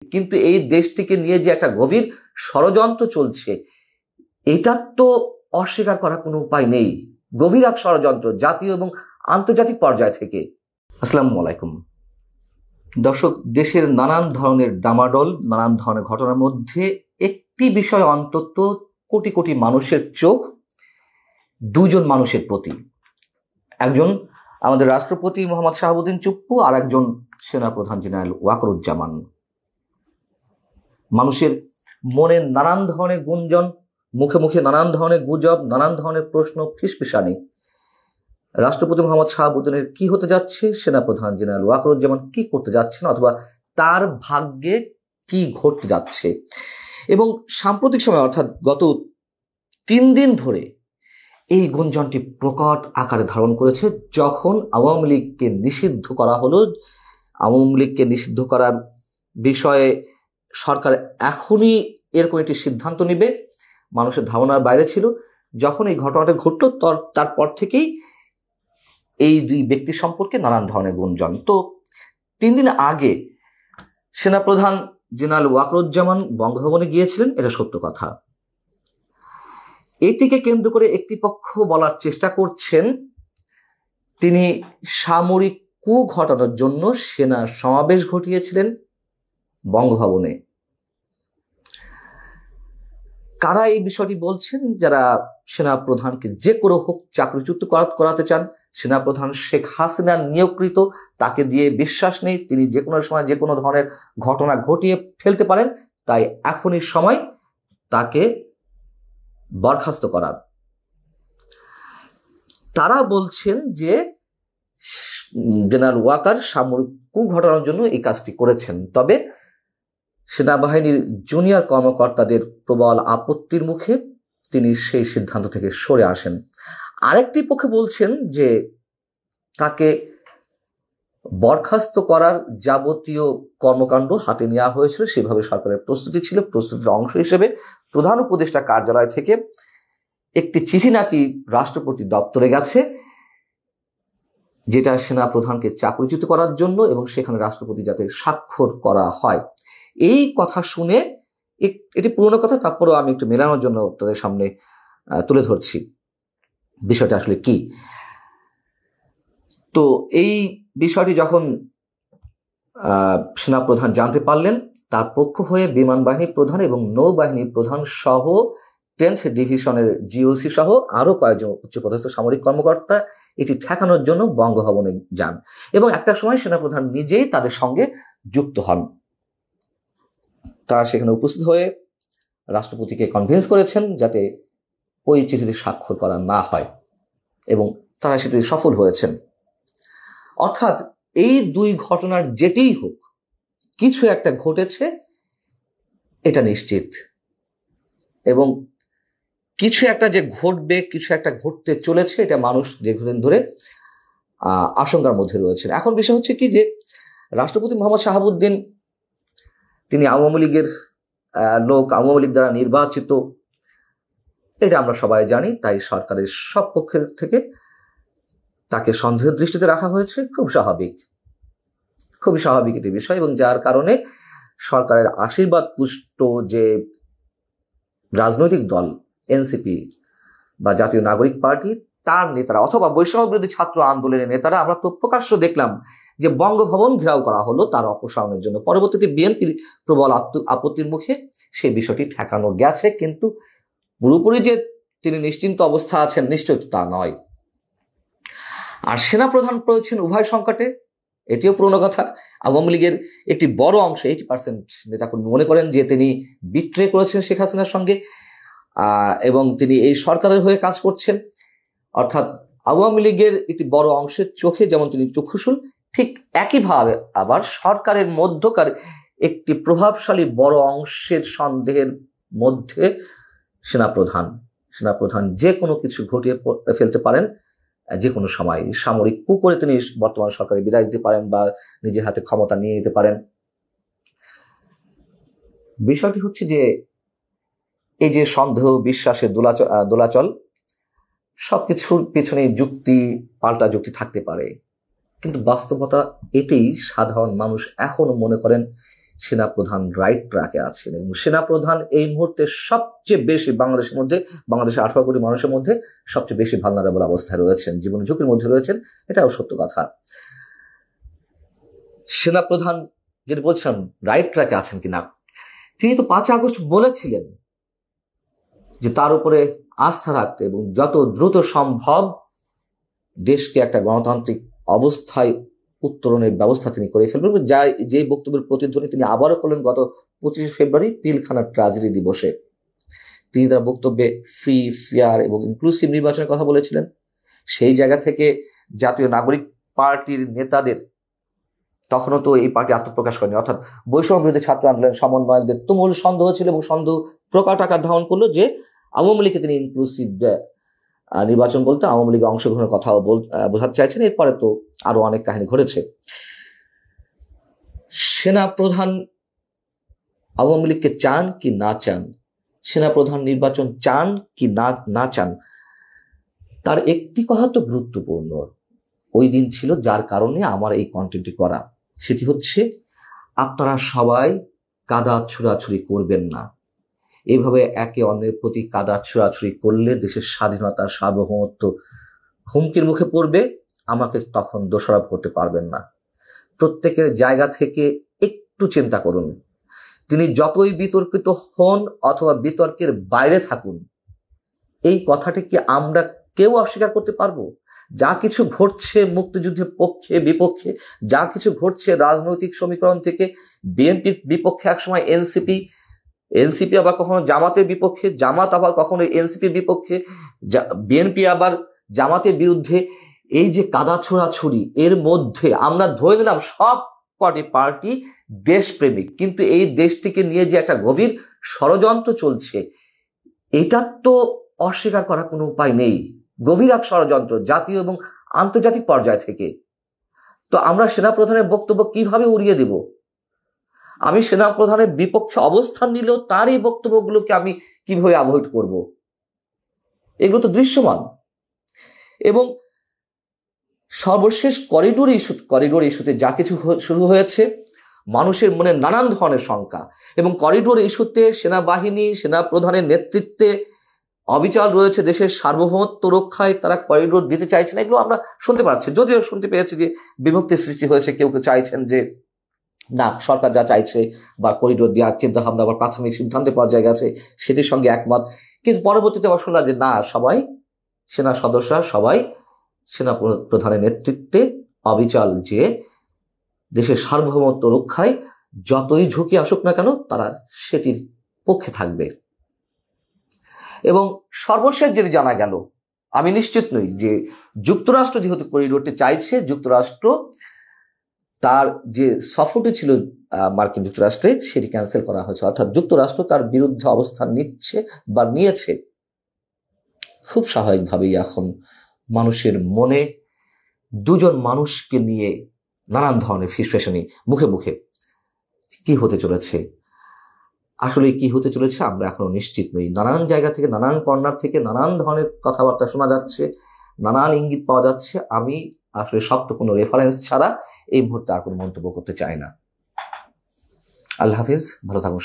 কিন্তু এই দেশটিকে নিয়ে যে একটা গভীর ষড়যন্ত্র চলছে, এটা তো অস্বীকার করার কোনো উপায় নেই। গভীর এক ষড়যন্ত্র জাতীয় এবং আন্তর্জাতিক পর্যায় থেকে। আসসালামু আলাইকুম দর্শক, দেশের নানান ধরনের ডামাডোল, নানান ধরনের ঘটনার মধ্যে একটি বিষয় অন্তত কোটি কোটি মানুষের চোখ দুজন মানুষের প্রতি। একজন আমাদের রাষ্ট্রপতি মোহাম্মদ শাহাবুদ্দিন চুপ্পু, আর একজন সেনাপ্রধান জেনারেল ওয়াকারুজ্জামান। মানুষের মনে নানান ধরনের গুঞ্জন, মুখে মুখে নানান ধরনের গুজব, নানান ধরনের প্রশ্ন ফিসফিসানি। রাষ্ট্রপতি মোহাম্মদ শাহাবুদ্দিনের কি হতে যাচ্ছে, সেনাপ্রধান জেনারেল ওয়াকারুজ্জামান কি করতে যাচ্ছেন, অথবা তার ভাগ্যে কি ঘটতে যাচ্ছে। এবং সাম্প্রতিক সময় অর্থাৎ গত 3 দিন ধরে এই গুঞ্জনটি প্রকট আকারে ধারণ করেছে। যখন আওয়ামী লীগকে নিষিদ্ধ করা হলো, আওয়ামী লীগকে নিষিদ্ধ করার বিষয়ে সরকার এখনই এরকম একটি সিদ্ধান্ত নেবে, মানুষের ধারণার বাইরে ছিল। যখন এই ঘটনাটা ঘটল, তারপর থেকেই এই দুই ব্যক্তি সম্পর্কে নানান ধরনের গুঞ্জন। তো 3 দিন আগে সেনাপ্রধান জেনারেল ওয়াকারুজ্জামান বঙ্গভবনে গিয়েছিলেন, এটা সত্য কথা। এটিকে কেন্দ্র করে একটি পক্ষ বলার চেষ্টা করছেন তিনি সামরিক কূ ঘটানোর জন্য সেনা সমাবেশ ঘটিয়েছিলেন বঙ্গভবনে। কারা এই বিষয়টি বলছেন? যারা সেনা প্রধানকে যে কোনো হোক চাকরিচ্যুত করাতে চান। সেনাপ্রধান শেখ হাসিনা নিয়োগকৃত, তাকে দিয়ে বিশ্বাস নেই, তিনি যে কোনো সময় যে কোনো ধরনের ঘটনা ঘটিয়ে ফেলতে পারেন, তাই এখনই সময় তাকে বরখাস্ত করার। তারা বলছেন যে জেনারেল ওয়াকার সামরিক কূ ঘটানোর জন্য এই কাজটি করেছেন। তবে সেনাবাহিনীর জুনিয়র কর্মকর্তাদের প্রবল আপত্তির মুখে তিনি সেই সিদ্ধান্ত থেকে সরে আসেন। আরেকটি পক্ষে বলছেন যে তাকে বরখাস্ত করার যাবতীয় কর্মকাণ্ড হাতে নেওয়া হয়েছিল, সেভাবে সরকারের প্রস্তুতি ছিল। প্রস্তুতির অংশ হিসেবে প্রধান উপদেষ্টা কার্যালয় থেকে একটি চিঠি নাকি রাষ্ট্রপতি দপ্তরে গেছে, যেটা সেনা প্রধানকে চাকরিচ্যুত করার জন্য, এবং সেখানে রাষ্ট্রপতি যাতে স্বাক্ষর করা হয়। এই কথা শুনে, এটি পুরনো কথা, তারপরেও আমি একটু মেলানোর জন্য তাদের সামনে তুলে ধরছি বিষয়টা আসলে কি। তো এই বিষয়টি যখন সেনাপ্রধান জানতে পারলেন, তার পক্ষ হয়ে বিমান বাহিনী প্রধান এবং নৌবাহিনী প্রধান সহ 10th ডিভিশনের জিওসি সহ আরো কয়েকজন উচ্চপদস্থ সামরিক কর্মকর্তা এটি ঠেকানোর জন্য বঙ্গভবনে যান, এবং একটা সময় সেনাপ্রধান নিজেই তাদের সঙ্গে যুক্ত হন। তারা সেখানে উপস্থিত হয়ে রাষ্ট্রপতিকে কনভিন্স করেছেন যাতে ওই চিঠিতে স্বাক্ষর করা না হয়, এবং তারা সেটিতে সফল হয়েছেন। অর্থাৎ এই দুই ঘটনার যেটিই হোক, কিছু একটা ঘটেছে, এটা নিশ্চিত। এবং কিছু একটা যে ঘটবে, কিছু একটা ঘটতে চলেছে, এটা মানুষ দীর্ঘদিন ধরে আশঙ্কার মধ্যে রয়েছেন। এখন বিষয় হচ্ছে কি, যে রাষ্ট্রপতি মোহাম্মদ শাহাবুদ্দিন তিনি আওয়ামী লীগের লোক, আওয়ামী লীগ দ্বারা নির্বাচিত, এটা আমরা সবাই জানি। তাই সরকারের সব পক্ষের থেকে তাকে সন্দেহের দৃষ্টিতে রাখা হয়েছে। খুবই স্বাভাবিক একটি বিষয়, এবং যার কারণে সরকারের আশীর্বাদ পুষ্ট যে রাজনৈতিক দল এনসিপি বা জাতীয় নাগরিক পার্টি, তার নেতারা অথবা বৈষম্য বিরোধী ছাত্র আন্দোলনের নেতারা, আমরা তো প্রকাশ্য দেখলাম যে বঙ্গভবন ঘেরাও করা হলো তার অপসারণের জন্য। পরবর্তীতে বিএনপির প্রবল আপত্তির মুখে সেই বিষয়টি ঠেকানো গেছে, কিন্তু পুরোপুরি যে তিনি নিশ্চিন্ত অবস্থা আছেন, নিশ্চয় তা নয়। আর সেনাপ্রধান পড়েছেন উভয় সংকটে, এটিও পুরনো কথা। আওয়ামী লীগের একটি বড় অংশ, 80% নেতাকর্মী মনে করেন যে তিনি বিট্রে করেছেন শেখ হাসিনার সঙ্গে, এবং তিনি এই সরকারের হয়ে কাজ করছেন। অর্থাৎ আওয়ামী লীগের একটি বড় অংশের চোখে যেমন তিনি চক্ষুশূল, ঠিক একইভাবে আবার সরকারের মধ্যকার একটি প্রভাবশালী বড় অংশের সন্দেহের মধ্যে সেনাপ্রধান যে কোনো কিছু ঘটিয়ে ফেলতে পারেন যে কোনো সময়। সামরিক কূ করে তিনি বর্তমান সরকারে বিদায় দিতে পারেন, বা নিজের হাতে ক্ষমতা নিয়ে নিতে পারেন। বিষয়টি হচ্ছে যে এই যে সন্দেহ বিশ্বাসের দোলাচল, সবকিছুর পেছনে পাল্টা যুক্তি থাকতে পারে, কিন্তু বাস্তবতা এটাই সাধারণ মানুষ এখনো মনে করেন সেনাপ্রধান রাইট ট্র্যাকে আছেন এবং সেনাপ্রধান এই মুহূর্তে সবচেয়ে বেশি বাংলাদেশের 18 কোটি মানুষের মধ্যে সবচেয়ে বেশি ভালনারেবল অবস্থায় রয়েছেন, জীবন ঝুঁকির মধ্যে রয়েছেন, এটাও সত্য কথা। সেনাপ্রধান যেটা বলছেন রাইট ট্র্যাকে আছেন কিনা, তিনি তো 5 আগস্ট বলেছিলেন যে তার উপরে আস্থা রাখতে এবং যত দ্রুত সম্ভব দেশকে একটা গণতান্ত্রিক অবস্থায় উত্তরণের ব্যবস্থা তিনি করে ফেলবেন। যে বক্তব্যের প্রতিধ্বনি তিনি আবারও করলেন গত 25 ফেব্রুয়ারি পিলখানা ট্র্যাজেডি দিবসে। তিনি তার বক্তব্যে ফ্রি, ফেয়ার এবং ইনক্লুসিভ নির্বাচনের কথা বলেছিলেন। সেই জায়গা থেকে জাতীয় নাগরিক পার্টির নেতাদের, তখনও তো এই পার্টি আত্মপ্রকাশ করেনি, অর্থাৎ বৈষম্য বিরোধী ছাত্র আন্দোলন সমন্বয়কদের তুমুল সন্দেহ ছিল এবং সন্দেহ প্রকট আকার ধারণ করলো যে আওয়ামী লীগকে তিনি ইনক্লুসিভ নির্বাচন বলতে আওয়ামী লীগে অংশগ্রহণের কথাও বোঝাতে চাইছেন। এরপরে তো আরো অনেক কাহিনী ঘটেছে। সেনাপ্রধান আওয়ামী লীগকে চান কি না চান, সেনাপ্রধান নির্বাচন চান কি না চান, তার একটি কথা তো গুরুত্বপূর্ণ ওই দিন ছিল, যার কারণে আমার এই কন্টেন্টটি করা। সেটি হচ্ছে আপনারা সবাই কাদা ছুড়াছুড়ি করবেন না। এইভাবে একে অন্যের প্রতি কাদা ছুড়াছুড়ি করলে দেশের স্বাধীনতার সার্বভৌমত্ব হুমকির মুখে পড়বে। আমাকে তখন দোষারোপ করতে পারবেন না। প্রত্যেকের জায়গা থেকে একটু চিন্তা করুন। তিনি যতই বিতর্কিত হন অথবা বিতর্কের বাইরে থাকুন, এই কথাটি কি আমরা কেউ অস্বীকার করতে পারবো? যা কিছু ঘটছে মুক্তিযুদ্ধের পক্ষে বিপক্ষে, যা কিছু ঘটছে রাজনৈতিক সমীকরণ থেকে বিএনপির বিপক্ষে, একসময় এনসিপি আবার কখনো জামাতের বিপক্ষে, জামাত আবার কখনো এনসিপির বিপক্ষে, বিএনপি আবার জামাতের বিরুদ্ধে, এই যে কাদা ছোড়াছুড়ি, এর মধ্যে আমরা ধরে নিলাম সব কটি পার্টি দেশপ্রেমিক, কিন্তু এই দেশটিকে নিয়ে যে একটা গভীর ষড়যন্ত্র চলছে, এটা তো অস্বীকার করার কোনো উপায় নেই। গভীর এক ষড়যন্ত্র জাতীয় এবং আন্তর্জাতিক পর্যায় থেকে। তো আমরা সেনাপ্রধানের বক্তব্য কিভাবে উড়িয়ে দেব? আমি সেনাপ্রধানের বিপক্ষে অবস্থান নিলেও তার এই বক্তব্যগুলোকে আমি কিভাবে অ্যাভয়েড করব? এগুলো তো দৃশ্যমান। এবং সর্বশেষ করিডোর ইস্যুতে যা কিছু শুরু হয়েছে, মানুষের মনে নানান ধরনের শঙ্কা, এবং করিডোর ইস্যুতে সেনাবাহিনী সেনাপ্রধানের নেতৃত্বে অবিচল রয়েছে দেশের সার্বভৌমত্ব রক্ষায়, তারা করিডোর দিতে চাইছে না, এগুলো আমরা শুনতে পাচ্ছি। যদিও শুনতে পেয়েছি যে বিভক্তির সৃষ্টি হয়েছে, কেউ কেউ চাইছেন যে না, সরকার যা চাইছে বা করিডোর দেওয়ার চিন্তা ভাবনা বা প্রাথমিক সিদ্ধান্তের পর্যায়ে গেছে, সেটির সঙ্গে একমত। কিন্তু পরবর্তীতে আবার শুনলাম যে না, সবাই সেনা সদস্যরা সবাই সেনা প্রধানের নেতৃত্বে অবিচল যে দেশের সার্বভৌমত্ব রক্ষায় যতই ঝুঁকি আসুক না কেন তারা সেটির পক্ষে থাকবে। এবং সর্বশেষ যেটি জানা গেল, আমি নিশ্চিত নই যে যুক্তরাষ্ট্র যেহেতু করিডোরটি চাইছে, যুক্তরাষ্ট্র তার যে সফরটি ছিল মার্কিন যুক্তরাষ্ট্রে সেটি ক্যান্সেল করা হয়েছে, অর্থাৎ যুক্তরাষ্ট্র তার বিরুদ্ধে অবস্থান নিচ্ছে বা নিয়েছে। খুব স্বাভাবিকভাবেই এখন মানুষের মনে দুজন মানুষকে নিয়ে নানান ধরনের ফিসফেশনি মুখে মুখে। কি হতে চলেছে, আসলে কি হতে চলেছে আমরা এখনো নিশ্চিত নই। নানান জায়গা থেকে, নানান কর্নার থেকে নানান ধরনের কথাবার্তা শোনা যাচ্ছে, নানান ইঙ্গিত পাওয়া যাচ্ছে। আমি আসলে শক্ত কোনো রেফারেন্স ছাড়া এই মুহূর্তে আর কোনো মন্তব্য করতে চাই না। আল্লাহ হাফিজ, ভালো থাকুন।